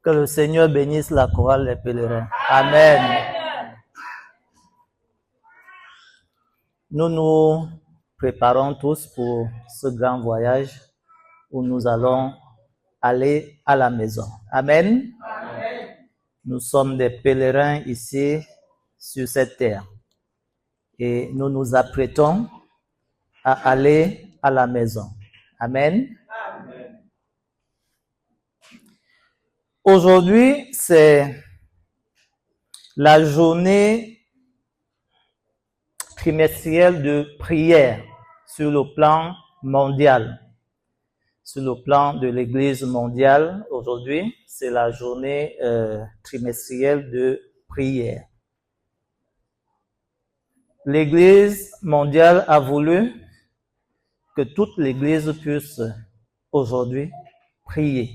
Que le Seigneur bénisse la chorale des pèlerins. Amen. Nous nous préparons tous pour ce grand voyage où nous allons aller à la maison. Amen. Amen. Nous sommes des pèlerins ici sur cette terre et nous nous apprêtons à aller à la maison. Amen. Amen. Aujourd'hui, c'est la journée trimestrielle de prière sur le plan mondial. Sur le plan de l'Église mondiale, aujourd'hui, c'est la journée trimestrielle de prière. L'Église mondiale a voulu que toute l'Église puisse aujourd'hui prier,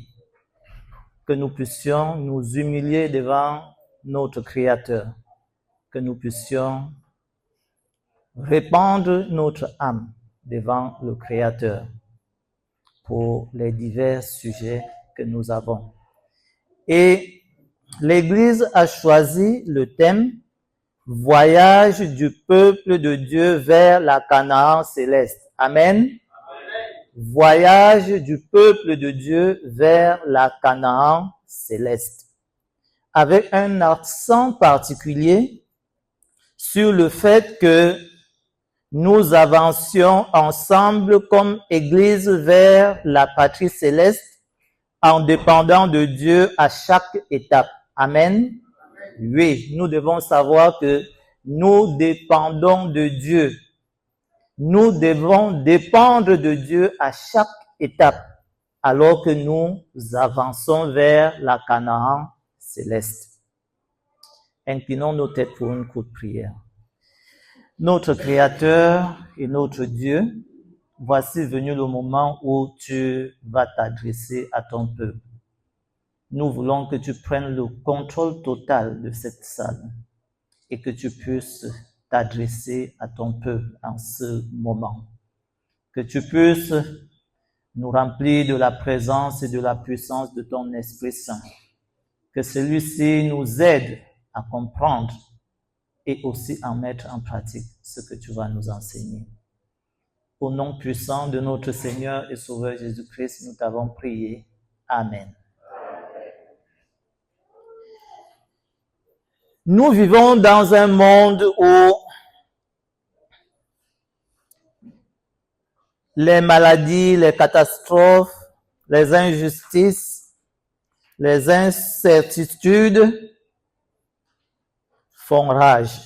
que nous puissions nous humilier devant notre Créateur, que nous puissions répandre notre âme devant le Créateur pour les divers sujets que nous avons. Et l'Église a choisi le thème « Voyage du peuple de Dieu vers la Canaan céleste ». Amen. Amen. Voyage du peuple de Dieu vers la Canaan céleste. Avec un accent particulier sur le fait que nous avancions ensemble comme Église vers la patrie céleste en dépendant de Dieu à chaque étape. Amen. Oui, nous devons savoir que nous dépendons de Dieu. Nous devons dépendre de Dieu à chaque étape alors que nous avançons vers la Canaan céleste. Inclinons nos têtes pour une courte prière. Notre Créateur et notre Dieu, voici venu le moment où tu vas t'adresser à ton peuple. Nous voulons que tu prennes le contrôle total de cette salle et que tu puisses t'adresser à ton peuple en ce moment. Que tu puisses nous remplir de la présence et de la puissance de ton Esprit Saint. Que celui-ci nous aide à comprendre et aussi à mettre en pratique ce que tu vas nous enseigner. Au nom puissant de notre Seigneur et Sauveur Jésus-Christ, nous t'avons prié. Amen. Nous vivons dans un monde où les maladies, les catastrophes, les injustices, les incertitudes font rage.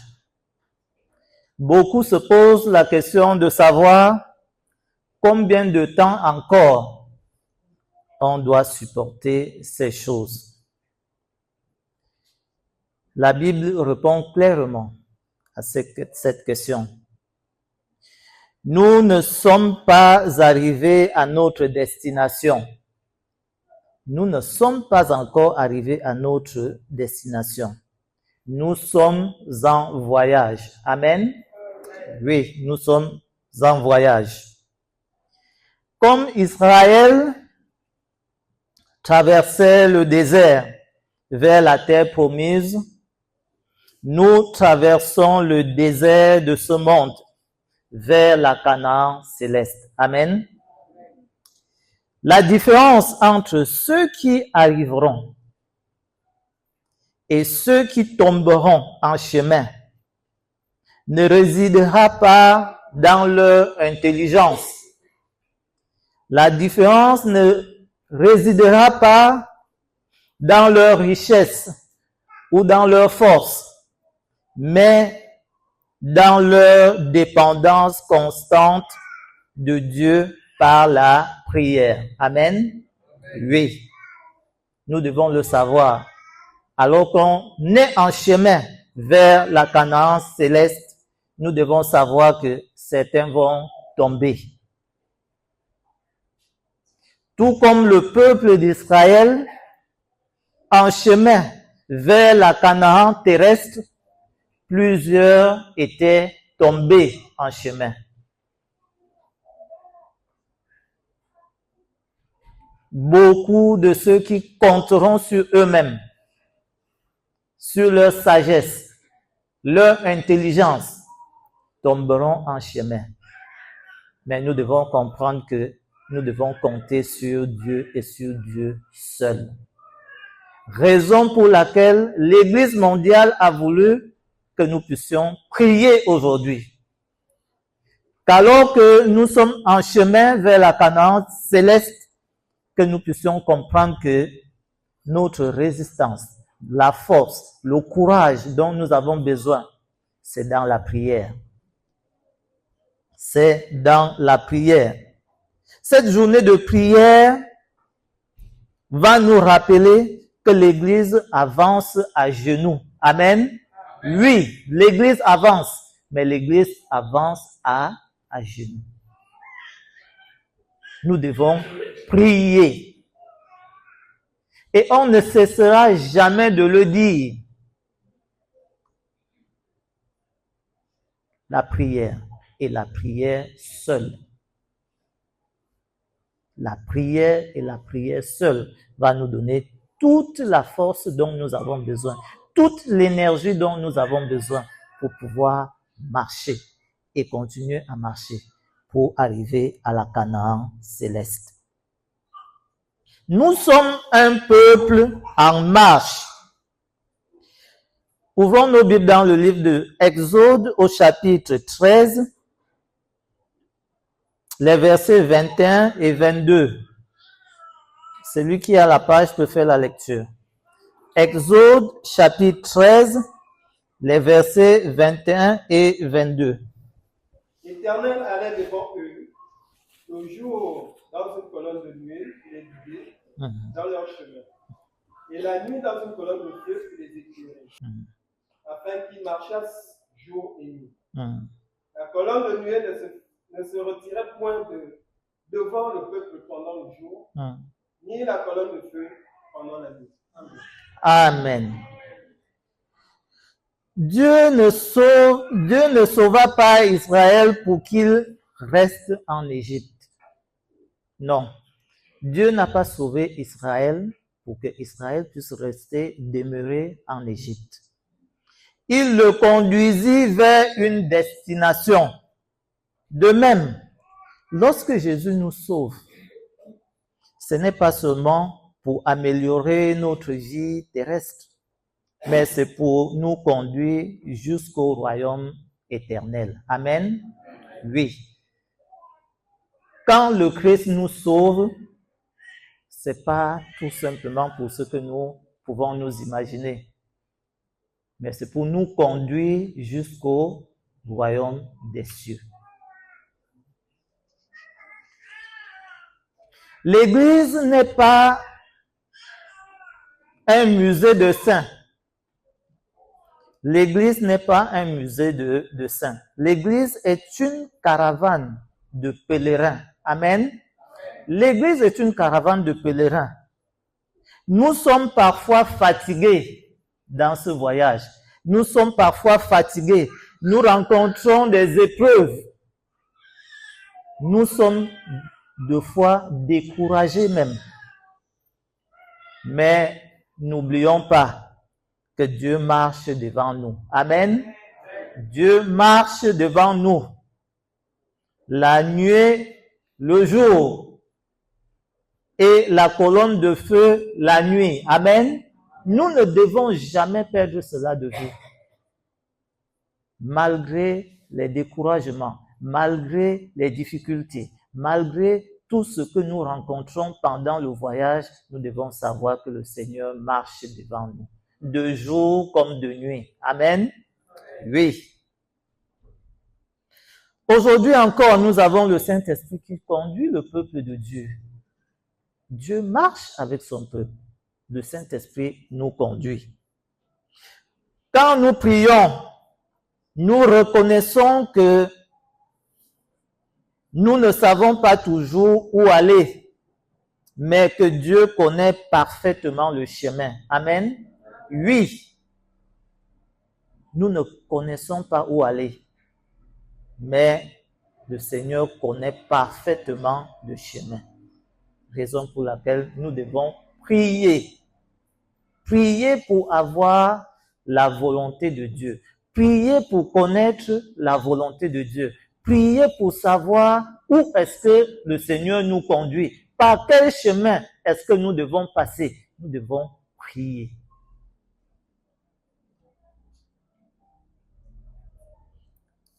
Beaucoup se posent la question de savoir combien de temps encore on doit supporter ces choses. La Bible répond clairement à cette question. Nous ne sommes pas arrivés à notre destination. Nous ne sommes pas encore arrivés à notre destination. Nous sommes en voyage. Amen. Oui, nous sommes en voyage. Comme Israël traversait le désert vers la terre promise, nous traversons le désert de ce monde vers la Canaan céleste. Amen. La différence entre ceux qui arriveront et ceux qui tomberont en chemin ne résidera pas dans leur intelligence. La différence ne résidera pas dans leur richesse ou dans leur force, mais dans leur dépendance constante de Dieu par la prière. Amen. Oui, nous devons le savoir. Alors qu'on est en chemin vers la Canaan céleste, nous devons savoir que certains vont tomber. Tout comme le peuple d'Israël, en chemin vers la Canaan terrestre, plusieurs étaient tombés en chemin. beaucoup de ceux qui compteront sur eux-mêmes, sur leur sagesse, leur intelligence, tomberont en chemin. Mais nous devons comprendre que nous devons compter sur Dieu et sur Dieu seul. Raison pour laquelle l'Église mondiale a voulu que nous puissions prier aujourd'hui. Qu'alors que nous sommes en chemin vers la Canaan céleste, que nous puissions comprendre que notre résistance, la force, le courage dont nous avons besoin, c'est dans la prière. C'est dans la prière. Cette journée de prière va nous rappeler que l'Église avance à genoux. Amen. Oui, l'Église avance, mais l'Église avance à genoux. Nous devons prier. Et on ne cessera jamais de le dire. La prière et la prière seule. La prière et la prière seule va nous donner toute la force dont nous avons besoin, toute l'énergie dont nous avons besoin pour pouvoir marcher et continuer à marcher pour arriver à la Canaan céleste. Nous sommes un peuple en marche. Ouvrons nos Bibles dans le livre de Exode au chapitre 13, les versets 21 et 22. Celui qui a la page peut faire la lecture. Exode chapitre 13, les versets 21 et 22. L'Éternel allait devant eux, le jour dans une colonne de nuée qui les guidait dans leur chemin, et la nuit dans une colonne de feu qui les éclairait, afin qu'ils marchassent jour et nuit. La colonne de nuée ne se retirait point devant le peuple pendant le jour, ni la colonne de feu pendant la nuit. Amen. Amen. Dieu ne sauva pas Israël pour qu'il reste en Égypte. Non. Dieu n'a pas sauvé Israël pour que Israël puisse demeurer en Égypte. Il le conduisit vers une destination. De même, lorsque Jésus nous sauve, ce n'est pas seulement pour améliorer notre vie terrestre, mais c'est pour nous conduire jusqu'au royaume éternel. Amen. Oui. Quand le Christ nous sauve, c'est pas tout simplement pour ce que nous pouvons nous imaginer, mais c'est pour nous conduire jusqu'au royaume des cieux. L'Église n'est pas un musée de saints. L'Église n'est pas un musée de saints. L'Église est une caravane de pèlerins. Amen. L'Église est une caravane de pèlerins. Nous sommes parfois fatigués dans ce voyage. Nous sommes parfois fatigués. Nous rencontrons des épreuves. Nous sommes de fois découragés même. Mais n'oublions pas que Dieu marche devant nous. Amen. Dieu marche devant nous. La nuée, le jour, et la colonne de feu, la nuit. Amen. Nous ne devons jamais perdre cela de vue. Malgré les découragements, malgré les difficultés, malgré tout ce que nous rencontrons pendant le voyage, nous devons savoir que le Seigneur marche devant nous, de jour comme de nuit. Amen. Oui. Aujourd'hui encore, nous avons le Saint-Esprit qui conduit le peuple de Dieu. Dieu marche avec son peuple. Le Saint-Esprit nous conduit. Quand nous prions, nous reconnaissons que nous ne savons pas toujours où aller, mais que Dieu connaît parfaitement le chemin. Amen. Oui, nous ne connaissons pas où aller, mais le Seigneur connaît parfaitement le chemin. raison pour laquelle nous devons prier. Prier pour avoir la volonté de Dieu. Prier pour connaître la volonté de Dieu. Prier pour savoir où est-ce que le Seigneur nous conduit. Par quel chemin est-ce que nous devons passer? Nous devons prier.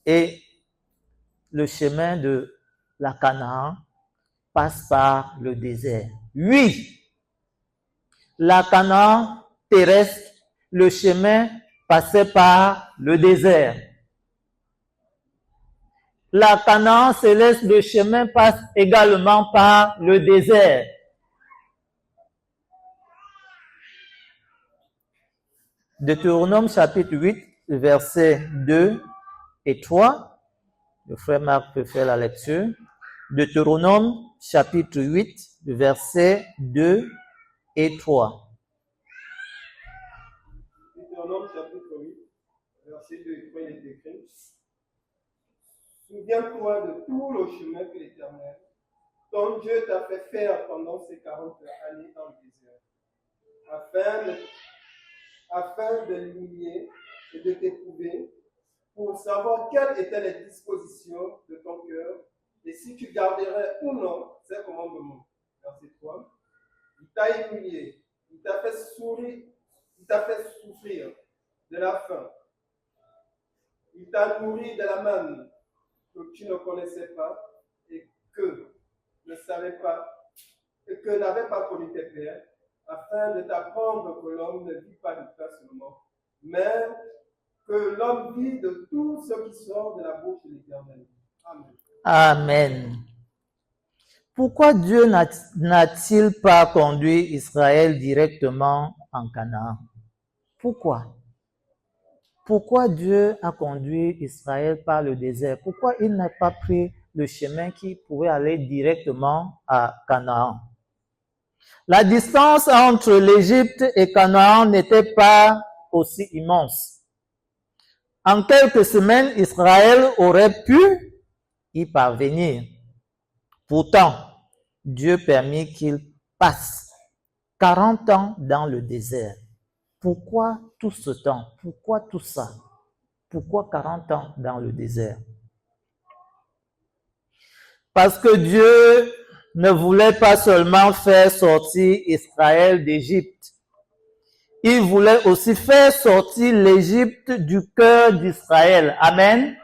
Et le chemin de la Canaan passe par le désert. Oui, la Canaan terrestre, le chemin passait par le désert. La Canaan céleste, le chemin passe également par le désert. Deutéronome chapitre 8, versets 2 et 3. Le frère Marc peut faire la lecture. Deutéronome chapitre 8, versets 2 et 3. Deutéronome chapitre 8, verset 2 et 3, il est écrit: Souviens-toi de tout le chemin que l'Éternel, ton Dieu, t'a fait faire pendant ces 40 années dans le désert, afin de l'humilier et de t'éprouver, pour savoir quelles étaient les dispositions de ton cœur, et si tu garderais ou non ces commandements. Verset 3. Il t'a humilié, il t'a fait souffrir de la faim, il t'a nourri de la manne que tu ne connaissais pas et que ne savais pas, et que n'avaient pas connu tes pères, afin de t'apprendre que l'homme ne vit pas de pain seulement, mais que l'homme vit de tout ce qui sort de la bouche de l'Éternel. Amen. Amen. Pourquoi Dieu n'a-t-il pas conduit Israël directement en Canaan? Pourquoi? Pourquoi Dieu a conduit Israël par le désert? Pourquoi il n'a pas pris le chemin qui pouvait aller directement à Canaan? La distance entre l'Égypte et Canaan n'était pas aussi immense. En quelques semaines, Israël aurait pu y parvenir. Pourtant, Dieu permit qu'il passe 40 ans dans le désert. Pourquoi tout ce temps? Pourquoi tout ça? Pourquoi 40 ans dans le désert? Parce que Dieu ne voulait pas seulement faire sortir Israël d'Égypte. Il voulait aussi faire sortir l'Égypte du cœur d'Israël. Amen.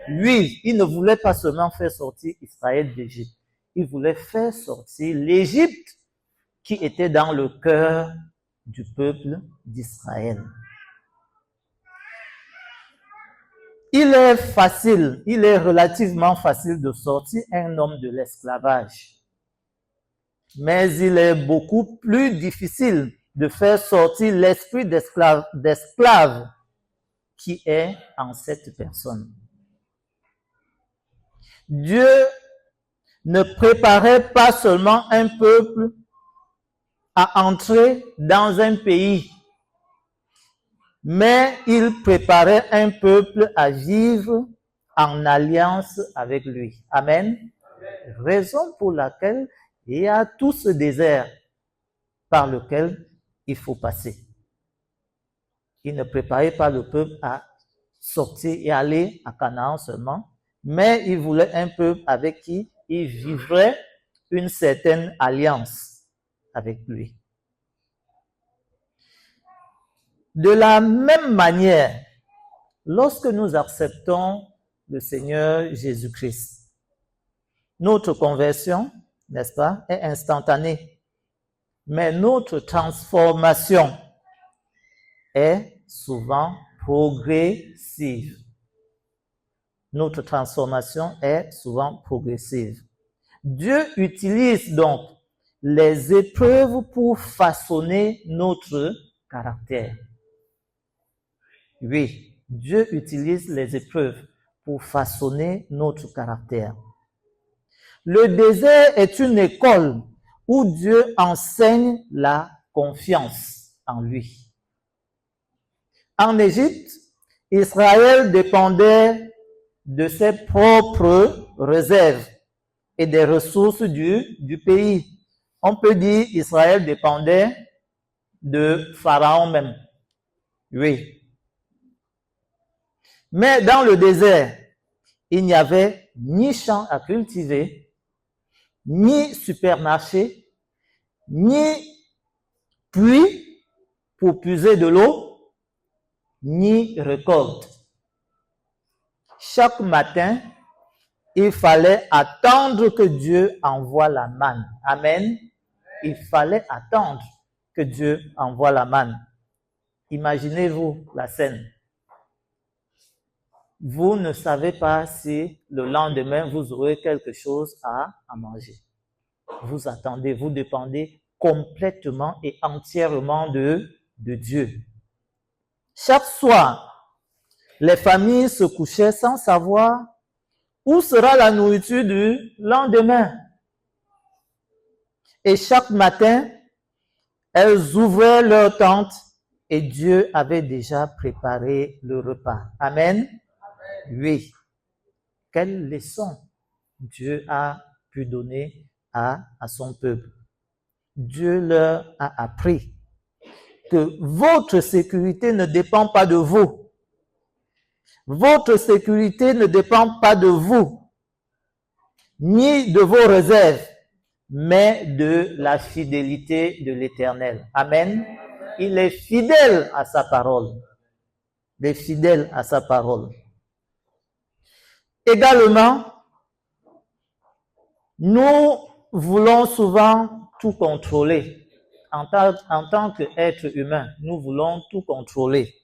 Oui, il ne voulait pas seulement faire sortir Israël d'Égypte. Il voulait faire sortir l'Égypte qui était dans le cœur du peuple d'Israël. Il est relativement facile de sortir un homme de l'esclavage. Mais il est beaucoup plus difficile de faire sortir l'esprit d'esclave qui est en cette personne. Dieu ne préparait pas seulement un peuple à entrer dans un pays, mais il préparait un peuple à vivre en alliance avec lui. Amen. Raison pour laquelle il y a tout ce désert par lequel il faut passer. Il ne préparait pas le peuple à sortir et aller à Canaan seulement, mais il voulait un peuple avec qui il vivrait une certaine alliance avec lui. De la même manière, lorsque nous acceptons le Seigneur Jésus-Christ, notre conversion, n'est-ce pas, est instantanée. Mais notre transformation est souvent progressive. Notre transformation est souvent progressive. Dieu utilise donc les épreuves pour façonner notre caractère. Oui, Dieu utilise les épreuves pour façonner notre caractère. Le désert est une école où Dieu enseigne la confiance en lui. En Égypte, Israël dépendait de ses propres réserves et des ressources du pays. On peut dire Israël dépendait de Pharaon même. Oui. Mais dans le désert, il n'y avait ni champ à cultiver, ni supermarché, ni puits pour puiser de l'eau, ni récolte. Chaque matin, il fallait attendre que Dieu envoie la manne. Amen. Il fallait attendre que Dieu envoie la manne. Imaginez-vous la scène. Vous ne savez pas si le lendemain vous aurez quelque chose à manger. Vous attendez, vous dépendez complètement et entièrement de Dieu. Chaque soir, les familles se couchaient sans savoir où sera la nourriture du lendemain. Et chaque matin, elles ouvraient leur tente et Dieu avait déjà préparé le repas. Amen. Oui. Quelle leçon Dieu a pu donner à son peuple. Dieu leur a appris que votre sécurité ne dépend pas de vous. Votre sécurité ne dépend pas de vous, ni de vos réserves, mais de la fidélité de l'Éternel. Amen. Il est fidèle à sa parole. Il est fidèle à sa parole. Également, nous voulons souvent tout contrôler. En tant qu'être humain, nous voulons tout contrôler.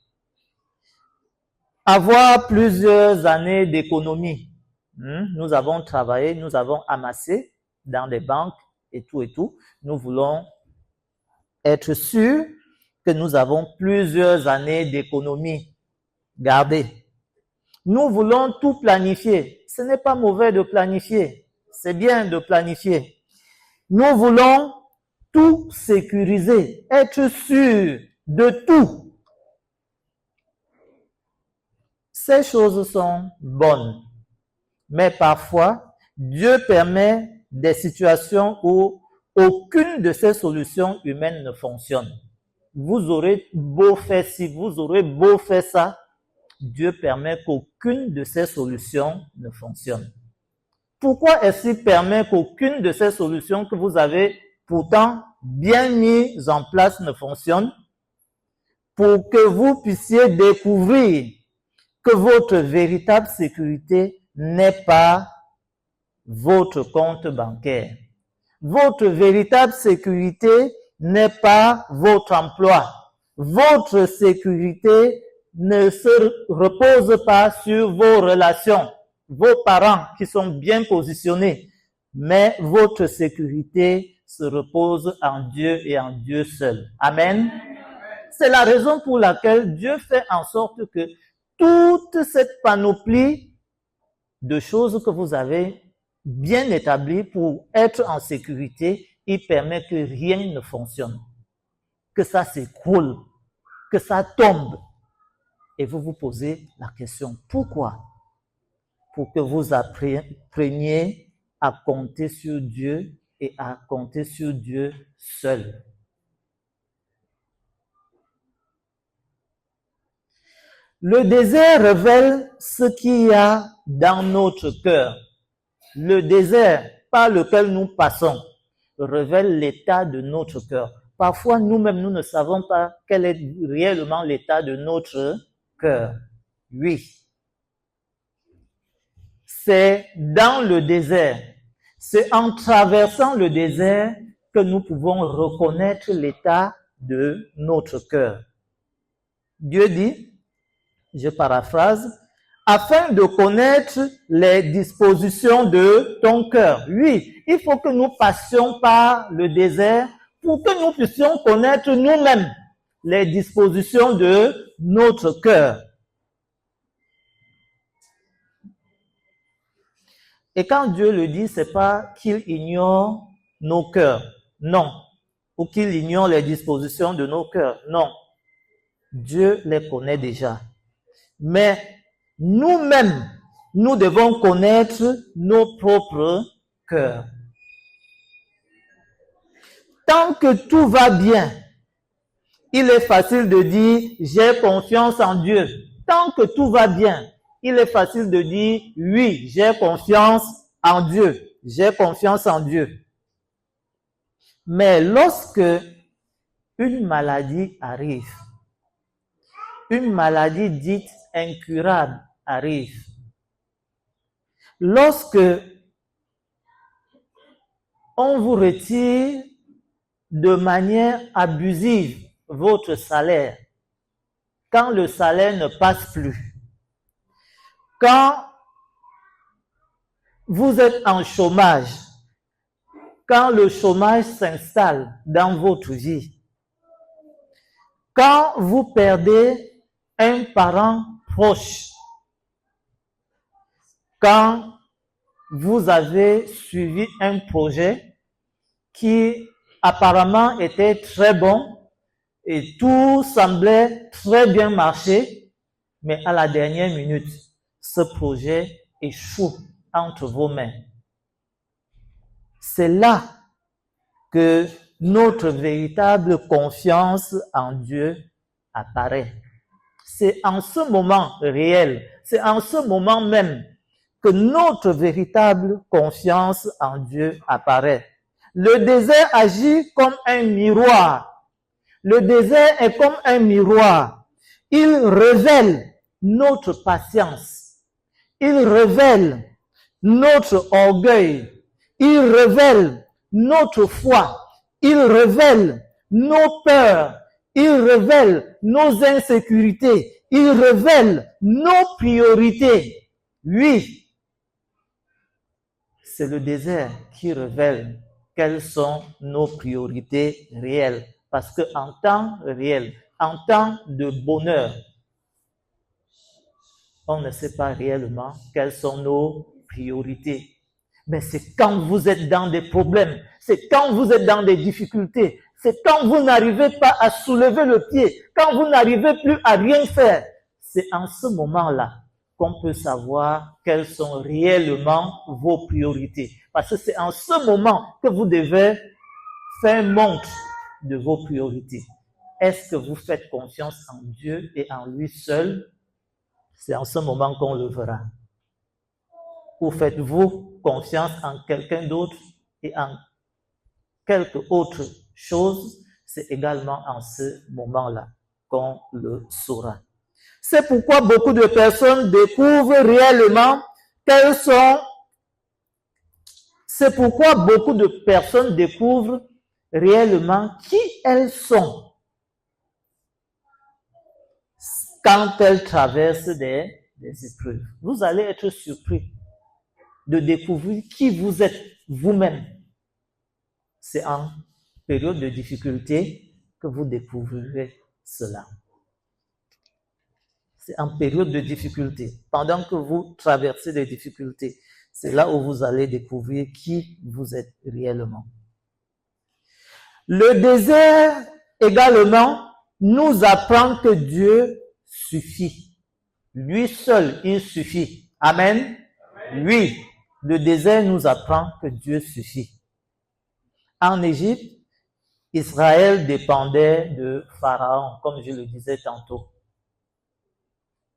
Avoir plusieurs années d'économie. Nous avons travaillé, nous avons amassé dans les banques et tout. Nous voulons être sûrs que nous avons plusieurs années d'économie gardées. Nous voulons tout planifier. Ce n'est pas mauvais de planifier. C'est bien de planifier. Nous voulons tout sécuriser, être sûr de tout. Ces choses sont bonnes, mais parfois, Dieu permet des situations où aucune de ces solutions humaines ne fonctionne. Vous aurez beau faire ci, vous aurez beau faire ça, Dieu permet qu'aucune de ces solutions ne fonctionne. Pourquoi est-ce qu'il permet qu'aucune de ces solutions que vous avez pourtant bien mises en place ne fonctionne? Pour que vous puissiez découvrir que votre véritable sécurité n'est pas votre compte bancaire. Votre véritable sécurité n'est pas votre emploi. Votre sécurité ne se repose pas sur vos relations, vos parents qui sont bien positionnés, mais votre sécurité se repose en Dieu et en Dieu seul. Amen. C'est la raison pour laquelle Dieu fait en sorte que toute cette panoplie de choses que vous avez bien établies pour être en sécurité, il permet que rien ne fonctionne, que ça s'écroule, que ça tombe. Et vous vous posez la question, pourquoi? Pour que vous appreniez à compter sur Dieu et à compter sur Dieu seul. Le désert révèle ce qu'il y a dans notre cœur. Le désert par lequel nous passons révèle l'état de notre cœur. Parfois, nous-mêmes, nous ne savons pas quel est réellement l'état de notre cœur. Oui. C'est dans le désert, c'est en traversant le désert que nous pouvons reconnaître l'état de notre cœur. Dieu dit, je paraphrase, afin de connaître les dispositions de ton cœur. Oui, il faut que nous passions par le désert pour que nous puissions connaître nous-mêmes les dispositions de notre cœur. Et quand Dieu le dit, c'est pas qu'il ignore nos cœurs, non, ou qu'il ignore les dispositions de nos cœurs, non. Dieu les connaît déjà. Mais nous-mêmes, nous devons connaître nos propres cœurs. Tant que tout va bien, il est facile de dire « j'ai confiance en Dieu ». Tant que tout va bien, il est facile de dire « oui, j'ai confiance en Dieu, j'ai confiance en Dieu ». Mais lorsque une maladie arrive, une maladie dite incurable arrive, lorsque on vous retire de manière abusive votre salaire, quand le salaire ne passe plus, quand vous êtes en chômage, quand le chômage s'installe dans votre vie, quand vous perdez un parent proche, quand vous avez suivi un projet qui apparemment était très bon et tout semblait très bien marcher, mais à la dernière minute, ce projet échoue entre vos mains. C'est là que notre véritable confiance en Dieu apparaît. C'est en ce moment réel, c'est en ce moment même que notre véritable confiance en Dieu apparaît. Le désert agit comme un miroir. Le désert est comme un miroir. Il révèle notre patience. Il révèle notre orgueil. Il révèle notre foi. Il révèle nos peurs. Il révèle nos insécurités. Il révèle nos priorités. Oui, c'est le désert qui révèle quelles sont nos priorités réelles. Parce qu'en temps réel, en temps de bonheur, on ne sait pas réellement quelles sont nos priorités. Mais c'est quand vous êtes dans des problèmes, c'est quand vous êtes dans des difficultés, c'est quand vous n'arrivez pas à soulever le pied, quand vous n'arrivez plus à rien faire. C'est en ce moment-là qu'on peut savoir quelles sont réellement vos priorités. Parce que c'est en ce moment que vous devez faire montre de vos priorités. Est-ce que vous faites confiance en Dieu et en lui seul? C'est en ce moment qu'on le verra. Ou faites-vous confiance en quelqu'un d'autre et en quelque autre chose? C'est également en ce moment-là qu'on le saura. C'est pourquoi beaucoup de personnes découvrent réellement quelles sont. C'est pourquoi beaucoup de personnes découvrent réellement qui elles sont quand elles traversent des épreuves. Vous allez être surpris de découvrir qui vous êtes vous-même. C'est en période de difficulté que vous découvrirez cela. C'est en période de difficulté. Pendant que vous traversez des difficultés, c'est là où vous allez découvrir qui vous êtes réellement. Le désert également nous apprend que Dieu suffit. Lui seul, il suffit. Amen. Oui, le désert nous apprend que Dieu suffit. En Égypte, Israël dépendait de Pharaon, comme je le disais tantôt.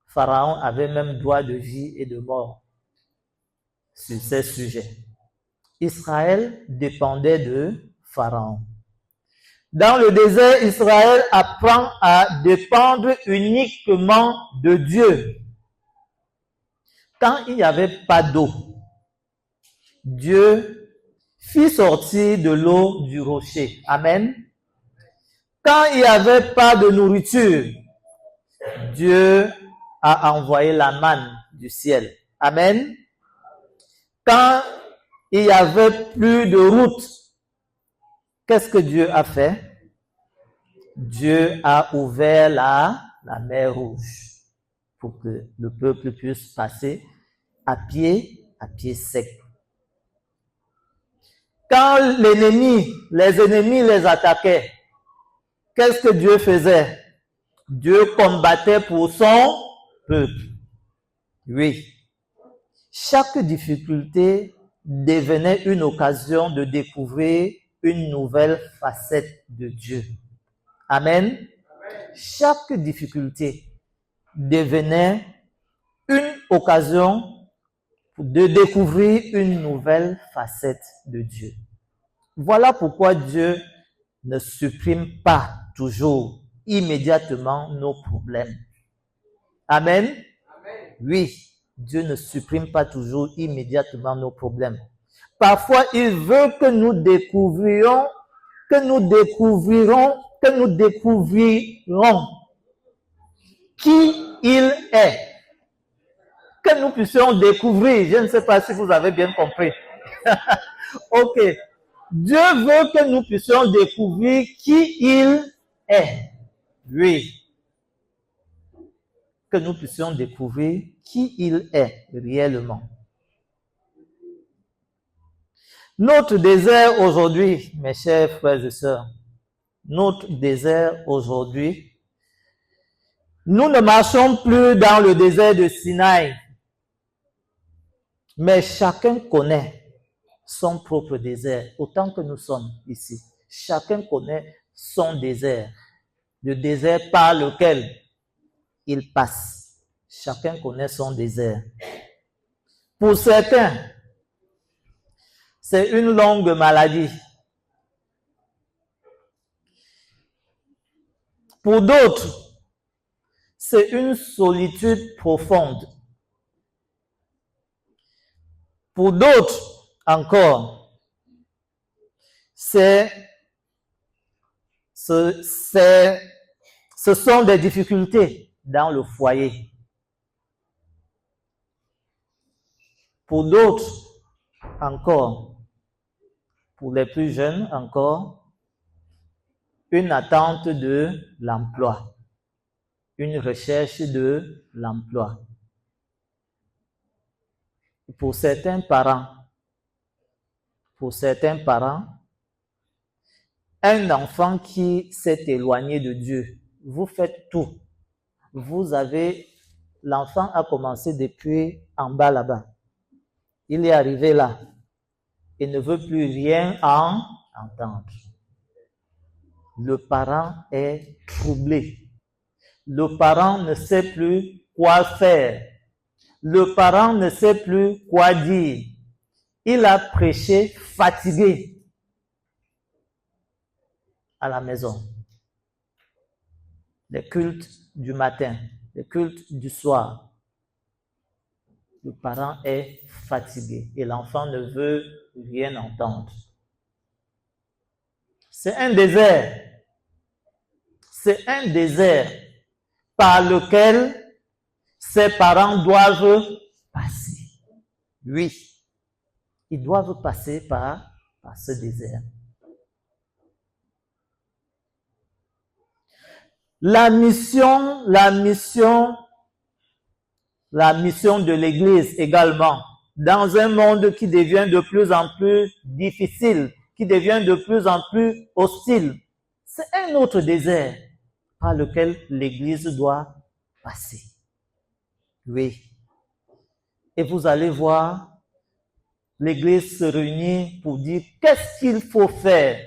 Pharaon avait même droit de vie et de mort sur ces sujets. Israël dépendait de Pharaon. Dans le désert, Israël apprend à dépendre uniquement de Dieu. Quand il n'y avait pas d'eau, Dieu fit sortir de l'eau du rocher. Amen. Quand il n'y avait pas de nourriture, Dieu a envoyé la manne du ciel. Amen. Quand il n'y avait plus de route, qu'est-ce que Dieu a fait? Dieu a ouvert la mer Rouge pour que le peuple puisse passer à pied sec. Quand les ennemis les attaquaient, qu'est-ce que Dieu faisait? Dieu combattait pour son peuple. Oui. Chaque difficulté devenait une occasion de découvrir une nouvelle facette de Dieu. Amen. Chaque difficulté devenait une occasion de découvrir une nouvelle facette de Dieu. Voilà pourquoi Dieu ne supprime pas toujours immédiatement nos problèmes. Amen. Oui, Dieu ne supprime pas toujours immédiatement nos problèmes. Parfois, il veut que nous découvrirons qui il est. Que nous puissions découvrir. Je ne sais pas si vous avez bien compris. Ok. Dieu veut que nous puissions découvrir qui il est. Oui. Que nous puissions découvrir qui il est réellement. Notre désert aujourd'hui, mes chers frères et sœurs, notre désert aujourd'hui, nous ne marchons plus dans le désert de Sinaï, mais chacun connaît son propre désert, autant que nous sommes ici. Chacun connaît son désert, le désert par lequel il passe. Chacun connaît son désert. Pour certains, c'est une longue maladie. Pour d'autres, c'est une solitude profonde. Pour d'autres encore, ce sont des difficultés dans le foyer. Pour d'autres encore, pour les plus jeunes encore, une attente de l'emploi, une recherche de l'emploi. Pour certains parents, un enfant qui s'est éloigné de Dieu, vous faites tout. L'enfant a commencé depuis en bas là-bas. Il est arrivé là. Il ne veut plus rien en entendre. Le parent est troublé. Le parent ne sait plus quoi faire. Le parent ne sait plus quoi dire. Il a prêché fatigué à la maison. Les cultes du matin, les cultes du soir. Le parent est fatigué et l'enfant ne veut rien entendre. C'est un désert. C'est un désert par lequel ses parents doivent passer. Oui, ils doivent passer par ce désert. La mission de l'Église également, dans un monde qui devient de plus en plus difficile, qui devient de plus en plus hostile, c'est un autre désert par lequel l'Église doit passer. Oui. Et vous allez voir, l'Église se réunit pour dire qu'est-ce qu'il faut faire.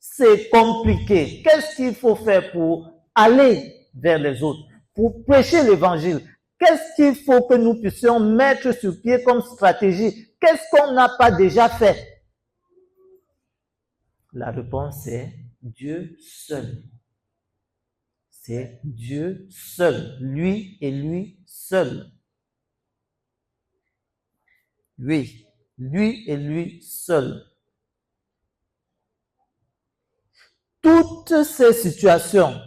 C'est compliqué. Qu'est-ce qu'il faut faire pour aller vers les autres, pour prêcher l'Évangile? Qu'est-ce qu'il faut que nous puissions mettre sur pied comme stratégie? Qu'est-ce qu'on n'a pas déjà fait? La réponse est Dieu seul. C'est Dieu seul, lui et lui seul. Oui, lui et lui seul. Toutes ces situations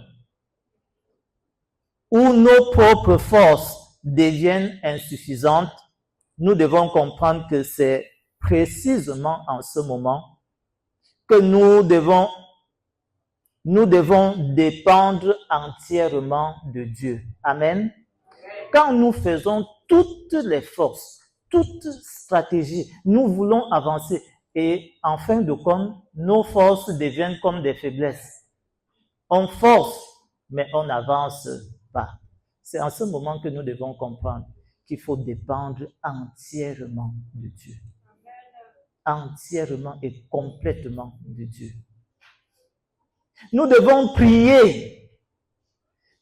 où nos propres forces deviennent insuffisantes, nous devons comprendre que c'est précisément en ce moment que nous devons dépendre entièrement de Dieu. Amen. Quand nous faisons toutes les forces, toute stratégie, nous voulons avancer et en fin de compte, nos forces deviennent comme des faiblesses. On force, mais on n'avance pas. C'est en ce moment que nous devons comprendre qu'il faut dépendre entièrement de Dieu. entièrement et complètement de Dieu. Nous devons prier,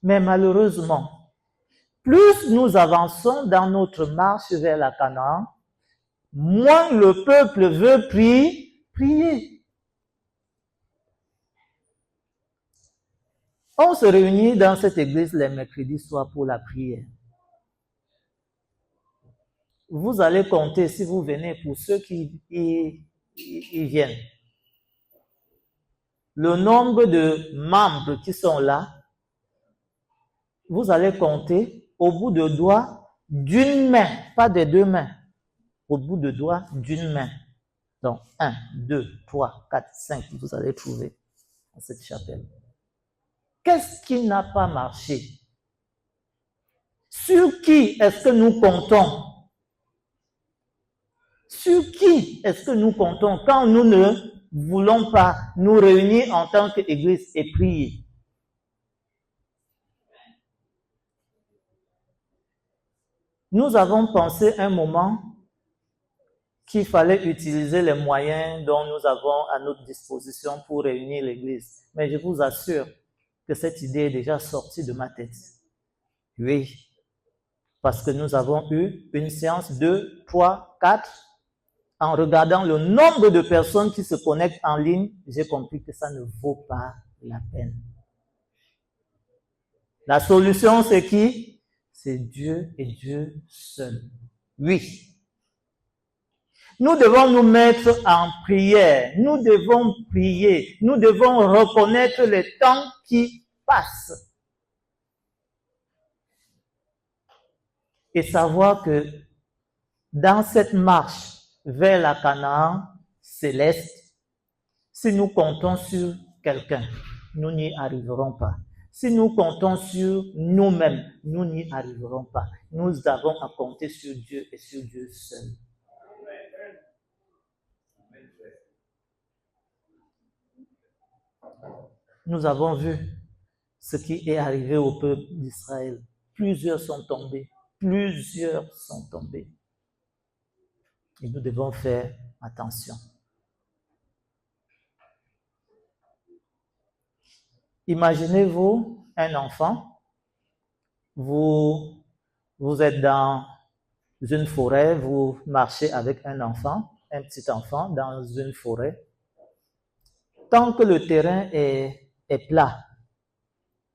mais malheureusement, plus nous avançons dans notre marche vers la Canaan, moins le peuple veut prier. On se réunit dans cette église les mercredis soirs pour la prière. Vous allez compter, si vous venez, pour ceux qui y viennent, le nombre de membres qui sont là, vous allez compter au bout de doigts d'une main, pas des deux mains, au bout de doigts d'une main. Donc, 1, 2, 3, 4, 5, vous allez trouver dans cette chapelle. Qu'est-ce qui n'a pas marché? Sur qui est-ce que nous comptons? Sur qui est-ce que nous comptons quand nous ne voulons pas nous réunir en tant qu'Église et prier? Nous avons pensé un moment qu'il fallait utiliser les moyens dont nous avons à notre disposition pour réunir l'Église. Mais je vous assure que cette idée est déjà sortie de ma tête. Oui, parce que nous avons eu une séance 2, 3, 4. En regardant le nombre de personnes qui se connectent en ligne, j'ai compris que ça ne vaut pas la peine. La solution, c'est qui? C'est Dieu et Dieu seul. Oui. Nous devons nous mettre en prière. Nous devons prier. Nous devons reconnaître les temps qui passent. Et savoir que dans cette marche vers la Canaan céleste, si nous comptons sur quelqu'un, nous n'y arriverons pas. Si nous comptons sur nous-mêmes, nous n'y arriverons pas. Nous avons à compter sur Dieu et sur Dieu seul. Nous avons vu ce qui est arrivé au peuple d'Israël. Plusieurs sont tombés. Plusieurs sont tombés. Et nous devons faire attention. Imaginez-vous un enfant. Vous êtes dans une forêt, vous marchez avec un enfant, un petit enfant dans une forêt. Tant que le terrain est plat,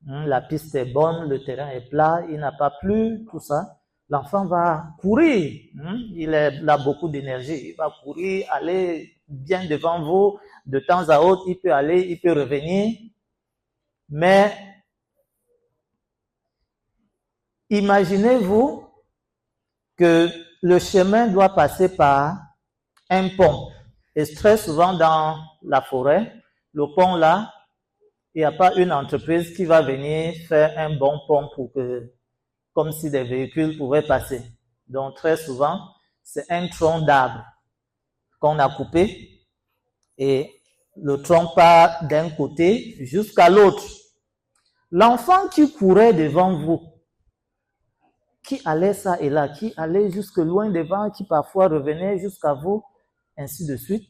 la piste est bonne, le terrain est plat, il n'a pas plu, tout ça, l'enfant va courir. Il a beaucoup d'énergie, il va courir, aller bien devant vous, de temps à autre, il peut aller, il peut revenir. Mais imaginez-vous que le chemin doit passer par un pont. Et très souvent dans la forêt, le pont là, il n'y a pas une entreprise qui va venir faire un bon pont pour que, comme si des véhicules pouvaient passer. Donc très souvent, c'est un tronc d'arbre qu'on a coupé et le tronc part d'un côté jusqu'à l'autre. L'enfant qui courait devant vous, qui allait ça et là, qui allait jusque loin devant, qui parfois revenait jusqu'à vous, ainsi de suite,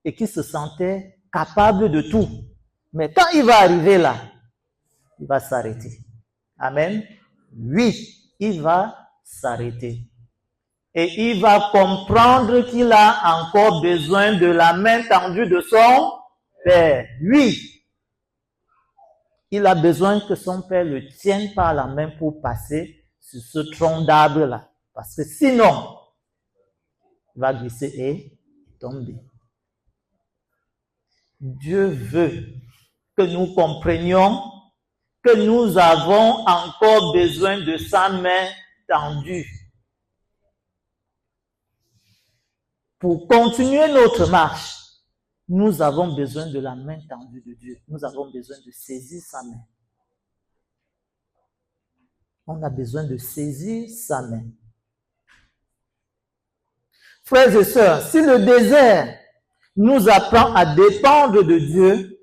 et qui se sentait capable de tout. Mais quand il va arriver là, il va s'arrêter. Amen. Oui, il va s'arrêter. Et il va comprendre qu'il a encore besoin de la main tendue de son Père. Oui, il a besoin que son Père le tienne par la main pour passer sur ce tronc d'arbre-là. Parce que sinon, il va glisser et tomber. Dieu veut que nous comprenions que nous avons encore besoin de sa main tendue. Pour continuer notre marche, nous avons besoin de la main tendue de Dieu. Nous avons besoin de saisir sa main. On a besoin de saisir sa main. Frères et sœurs, si le désert nous apprend à dépendre de Dieu,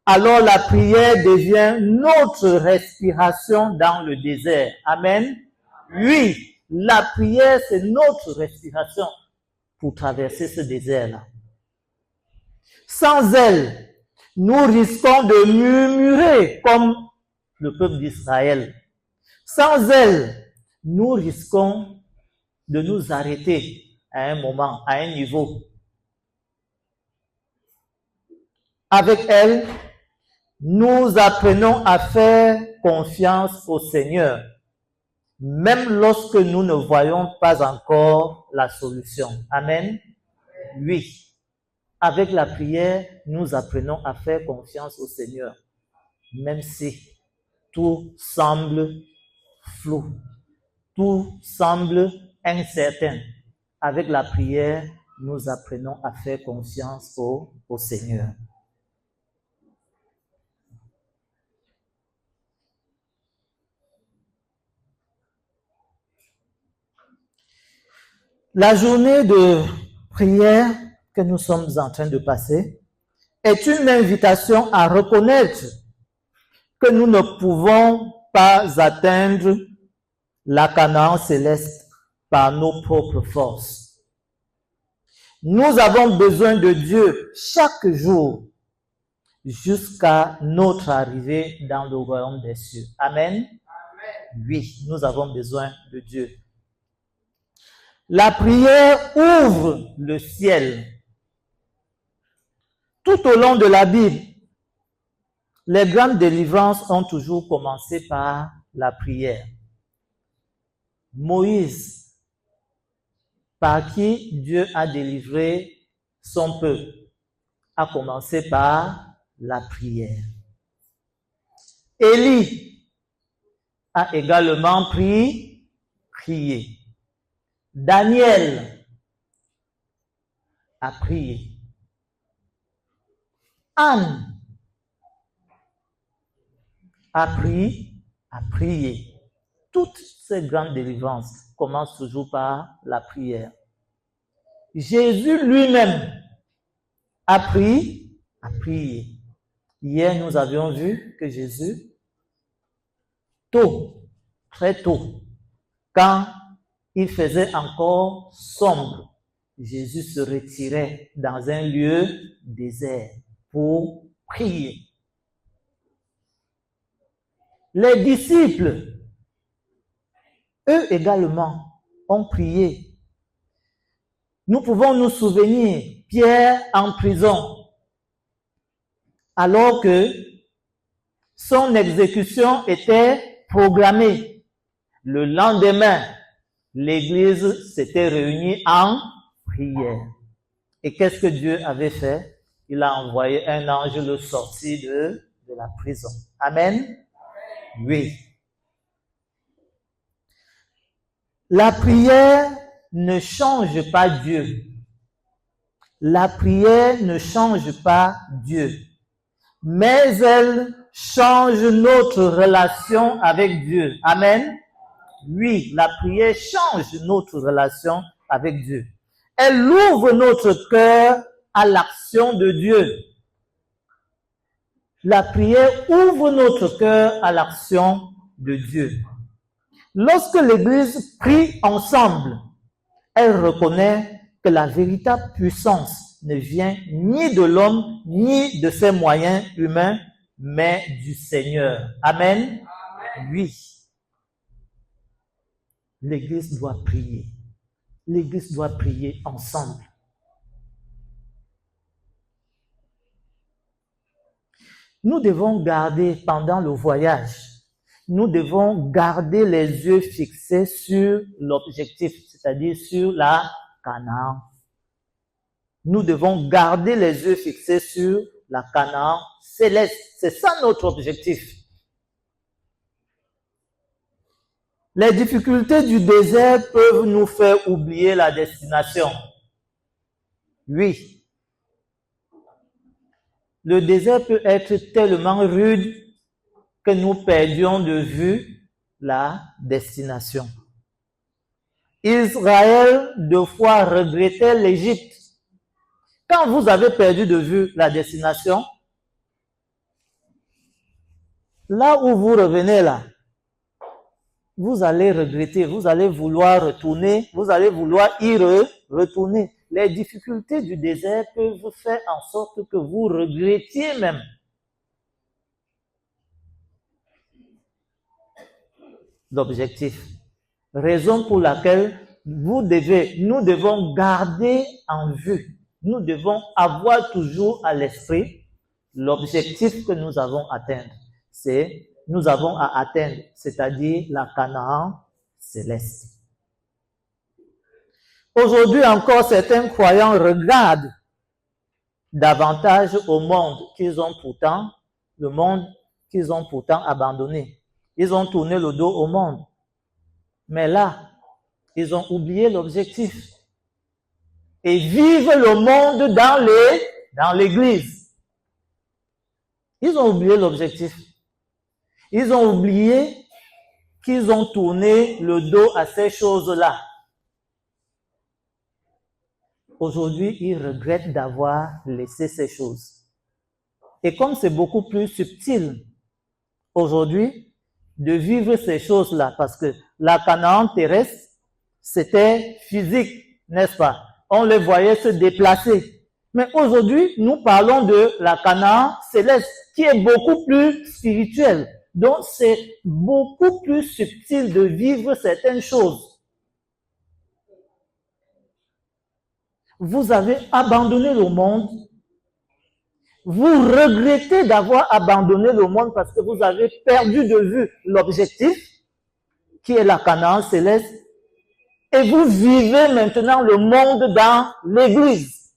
alors la prière devient notre respiration dans le désert. Amen. Oui, la prière, c'est notre respiration pour traverser ce désert-là. Sans elle, nous risquons de murmurer comme le peuple d'Israël. Sans elle, nous risquons de nous arrêter à un moment, à un niveau. Avec elle, nous apprenons à faire confiance au Seigneur, même lorsque nous ne voyons pas encore la solution. Amen. Oui. Avec la prière, nous apprenons à faire confiance au Seigneur, même si tout semble flou, tout semble incertain. Avec la prière, nous apprenons à faire confiance au Seigneur. La journée de prière que nous sommes en train de passer est une invitation à reconnaître que nous ne pouvons pas atteindre la Canaan céleste par nos propres forces. Nous avons besoin de Dieu chaque jour jusqu'à notre arrivée dans le royaume des cieux. Amen. Amen. Oui, nous avons besoin de Dieu. La prière ouvre le ciel. Tout au long de la Bible, les grandes délivrances ont toujours commencé par la prière. Moïse, par qui Dieu a délivré son peuple, a commencé par la prière. Élie a également prié. Daniel a prié. Anne a prié. Toutes ces grandes délivrances commencent toujours par la prière. Jésus lui-même a prié. Hier, nous avions vu que Jésus, très tôt, quand il faisait encore sombre, Jésus se retirait dans un lieu désert pour prier. Les disciples, eux également, ont prié. Nous pouvons nous souvenir, Pierre en prison, alors que son exécution était programmée. Le lendemain, l'Église s'était réunie en prière. Et qu'est-ce que Dieu avait fait? Il a envoyé un ange le sortir de la prison. Amen. Oui. La prière ne change pas Dieu. La prière ne change pas Dieu. Mais elle change notre relation avec Dieu. Amen. Oui, la prière change notre relation avec Dieu. Elle ouvre notre cœur à l'action de Dieu. La prière ouvre notre cœur à l'action de Dieu. Lorsque l'Église prie ensemble, elle reconnaît que la véritable puissance ne vient ni de l'homme, ni de ses moyens humains, mais du Seigneur. Amen. Amen. Oui. L'Église doit prier. L'Église doit prier ensemble. Nous devons garder pendant le voyage, nous devons garder les yeux fixés sur l'objectif, c'est-à-dire sur la Canaan. Nous devons garder les yeux fixés sur la Canaan céleste. C'est ça notre objectif. Les difficultés du désert peuvent nous faire oublier la destination. Oui. Le désert peut être tellement rude que nous perdions de vue la destination. Israël, deux fois, regrettait l'Égypte. Quand vous avez perdu de vue la destination, là où vous revenez là, vous allez regretter, vous allez vouloir retourner, vous allez vouloir y retourner. les difficultés du désert peuvent faire en sorte que vous regrettiez même. L'objectif. Raison pour laquelle nous devons garder en vue, nous devons avoir toujours à l'esprit l'objectif que nous avons atteint. Nous avons à atteindre, c'est-à-dire la Canaan céleste. Aujourd'hui encore, certains croyants regardent davantage au monde le monde qu'ils ont pourtant abandonné. Ils ont tourné le dos au monde. Mais là, ils ont oublié l'objectif. Et vivent le monde dans l'église. Ils ont oublié l'objectif. Ils ont oublié qu'ils ont tourné le dos à ces choses-là. Aujourd'hui, ils regrettent d'avoir laissé ces choses. Et comme c'est beaucoup plus subtil aujourd'hui de vivre ces choses-là, parce que la Canaan terrestre, c'était physique, n'est-ce pas? On les voyait se déplacer. Mais aujourd'hui, nous parlons de la Canaan céleste, qui est beaucoup plus spirituelle. Donc, c'est beaucoup plus subtil de vivre certaines choses. Vous avez abandonné le monde. Vous regrettez d'avoir abandonné le monde parce que vous avez perdu de vue l'objectif, qui est la Canaan céleste. Et vous vivez maintenant le monde dans l'église.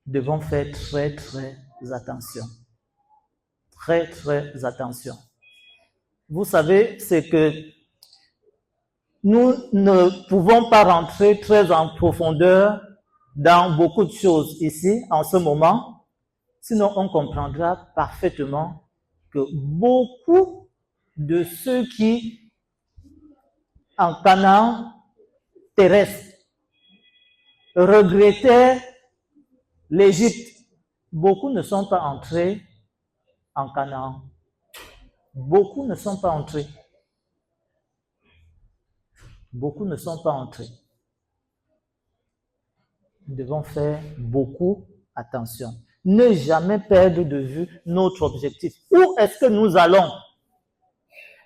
Nous devons faire très, très attention. Très, très attention. Vous savez, c'est que nous ne pouvons pas rentrer très en profondeur dans beaucoup de choses ici, en ce moment. Sinon, on comprendra parfaitement que beaucoup de ceux qui, en Canaan terrestre, regrettaient l'Égypte, beaucoup ne sont pas entrés en Canaan. Beaucoup ne sont pas entrés. Beaucoup ne sont pas entrés. Nous devons faire beaucoup attention. Ne jamais perdre de vue notre objectif. Où est-ce que nous allons?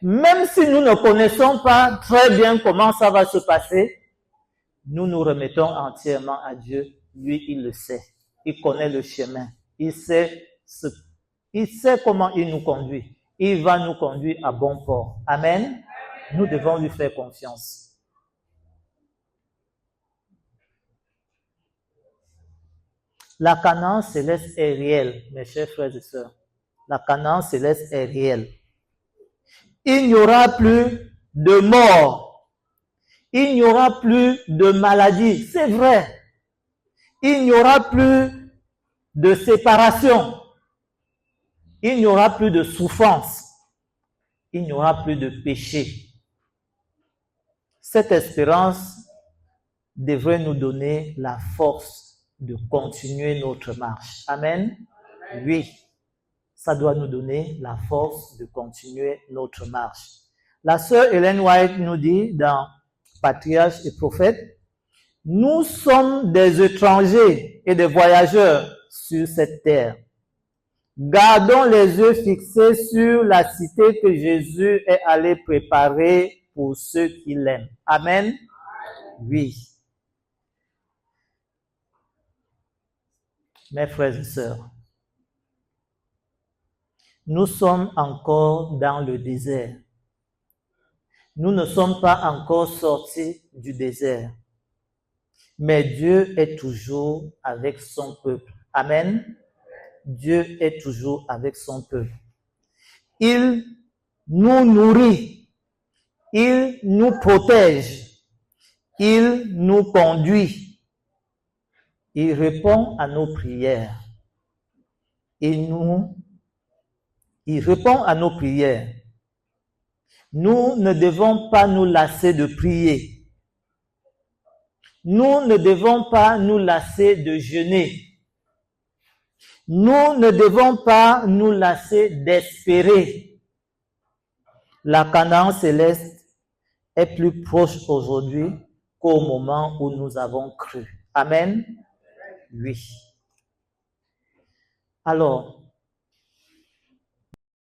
Même si nous ne connaissons pas très bien comment ça va se passer, nous nous remettons entièrement à Dieu. Lui, il le sait. Il connaît le chemin. Il sait comment il nous conduit. Il va nous conduire à bon port. Amen. Nous devons lui faire confiance. La Canaan céleste est réelle, mes chers frères et sœurs. La Canaan céleste est réelle. Il n'y aura plus de mort. Il n'y aura plus de maladie. C'est vrai. Il n'y aura plus de séparation. Il n'y aura plus de souffrance. Il n'y aura plus de péché. Cette espérance devrait nous donner la force de continuer notre marche. Amen. Oui, ça doit nous donner la force de continuer notre marche. La sœur Ellen White nous dit dans Patriarches et Prophètes, nous sommes des étrangers et des voyageurs sur cette terre. Gardons les yeux fixés sur la cité que Jésus est allé préparer pour ceux qui l'aiment. Amen. Oui. Mes frères et sœurs, nous sommes encore dans le désert. Nous ne sommes pas encore sortis du désert. Mais Dieu est toujours avec son peuple. Amen. Dieu est toujours avec son peuple. Il nous nourrit. Il nous protège. Il nous conduit. Il répond à nos prières. Il répond à nos prières. Nous ne devons pas nous lasser de prier. Nous ne devons pas nous lasser de jeûner. Nous ne devons pas nous lasser d'espérer. La Canaan céleste est plus proche aujourd'hui qu'au moment où nous avons cru. Amen. Oui. Alors,